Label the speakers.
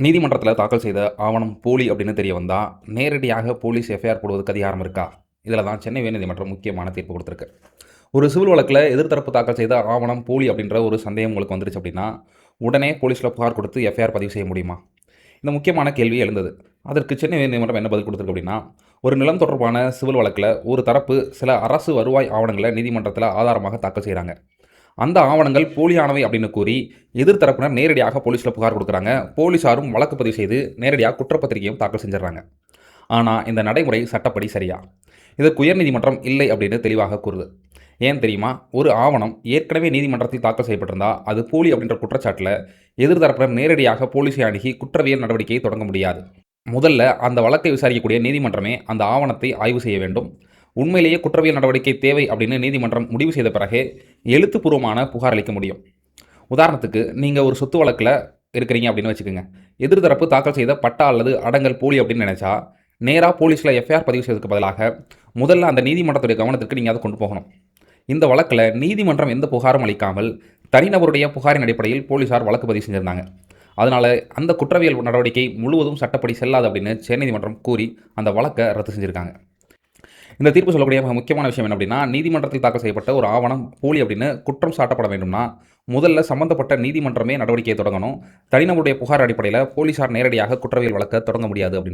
Speaker 1: நீதிமன்றத்தில் தாக்கல் செய்த ஆவணம் போலி அப்படின்னு தெரிய வந்தால் நேரடியாக போலீஸ் எஃப்ஐஆர் போடுவதற்கு அதிகாரம் இருக்கா? இதில் தான் சென்னை உயர்நீதிமன்றம் முக்கியமான தீர்ப்பு கொடுத்துருக்கு. ஒரு சிவில் வழக்கில் எதிர்த்தரப்பு தாக்கல் செய்த ஆவணம் போலி அப்படின்ற ஒரு சந்தேகம் உங்களுக்கு வந்துருச்சு அப்படின்னா உடனே போலீஸில் புகார் கொடுத்து எஃப்ஐஆர் பதிவு செய்ய முடியுமா? இந்த முக்கியமான கேள்வி எழுந்தது. அதற்கு சென்னை உயர்நீதிமன்றம் என்ன பதில் கொடுத்துருக்கு அப்படின்னா, ஒரு நிலம் தொடர்பான சிவில் வழக்கில் ஒரு தரப்பு சில அரசு வருவாய் ஆவணங்களை நீதிமன்றத்தில் ஆதாரமாக தாக்கல் செய்கிறாங்க. அந்த ஆவணங்கள் போலியானவை அப்படின்னு கூறி எதிர்த்தரப்பினர் நேரடியாக போலீஸில் புகார் கொடுக்குறாங்க. போலீஸாரும் வழக்கு பதிவு செய்து நேரடியாக குற்றப்பத்திரிகையும் தாக்கல் செஞ்சிடறாங்க. ஆனால் இந்த நடைமுறை சட்டப்படி சரியா? இதற்கு உயர்நீதிமன்றம் இல்லை அப்படின்னு தெளிவாக கூறுது. ஏன் தெரியுமா? ஒரு ஆவணம் ஏற்கனவே நீதிமன்றத்தில் தாக்கல் செய்யப்பட்டிருந்தா அது போலி அப்படின்ற குற்றச்சாட்டில் எதிர்த்தரப்பினர் நேரடியாக போலீஸை அணுகி குற்றவியல் நடவடிக்கையை தொடங்க முடியாது. முதல்ல அந்த வழக்கை விசாரிக்கக்கூடிய நீதிமன்றமே அந்த ஆவணத்தை ஆய்வு செய்ய வேண்டும். உண்மையிலேயே குற்றவியல் நடவடிக்கை தேவை அப்படின்னு நீதிமன்றம் முடிவு செய்த பிறகே எழுத்துப்பூர்வமான புகார் அளிக்க முடியும். உதாரணத்துக்கு நீங்கள் ஒரு சொத்து வழக்கில் இருக்கிறீங்க அப்படின்னு வச்சுக்கோங்க. எதிர்த்தரப்பு தாக்கல் செய்த பட்டா அல்லது அடங்கல் போலி அப்படின்னு நினச்சா நேராக போலீஸில் எஃப்ஐஆர் பதிவு செய்வதற்கு பதிலாக முதல்ல அந்த நீதிமன்றத்துடைய கவனத்திற்கு நீங்கள் அதை கொண்டு போகணும். இந்த வழக்கில் நீதிமன்றம் எந்த புகாரும் அளிக்காமல் தனிநபருடைய புகாரின் அடிப்படையில் போலீஸார் வழக்கு பதிவு செஞ்சுருந்தாங்க. அதனால் அந்த குற்றவியல் நடவடிக்கை முழுவதும் சட்டப்படி செல்லாது அப்படின்னு உச்சநீதிமன்றம் கூறி அந்த வழக்கை ரத்து செஞ்சுருக்காங்க. இந்த தீர்ப்பு சொல்லக்கூடிய முக்கியமான விஷயம் என்ன அப்படின்னா, நீதிமன்றத்தில் தாக்கல் செய்யப்பட்ட ஒரு ஆவணம் போலி அப்படின்னு குற்றம் சாட்டப்பட வேண்டும்னா முதல்ல சம்பந்தப்பட்ட நீதிமன்றமே நடவடிக்கையை தொடங்கணும். தனிநபருடைய புகார் அடிப்படையில் போலீஸார் நேரடியாக குற்றவியல் வழக்க தொடங்க முடியாது அப்படின்றது.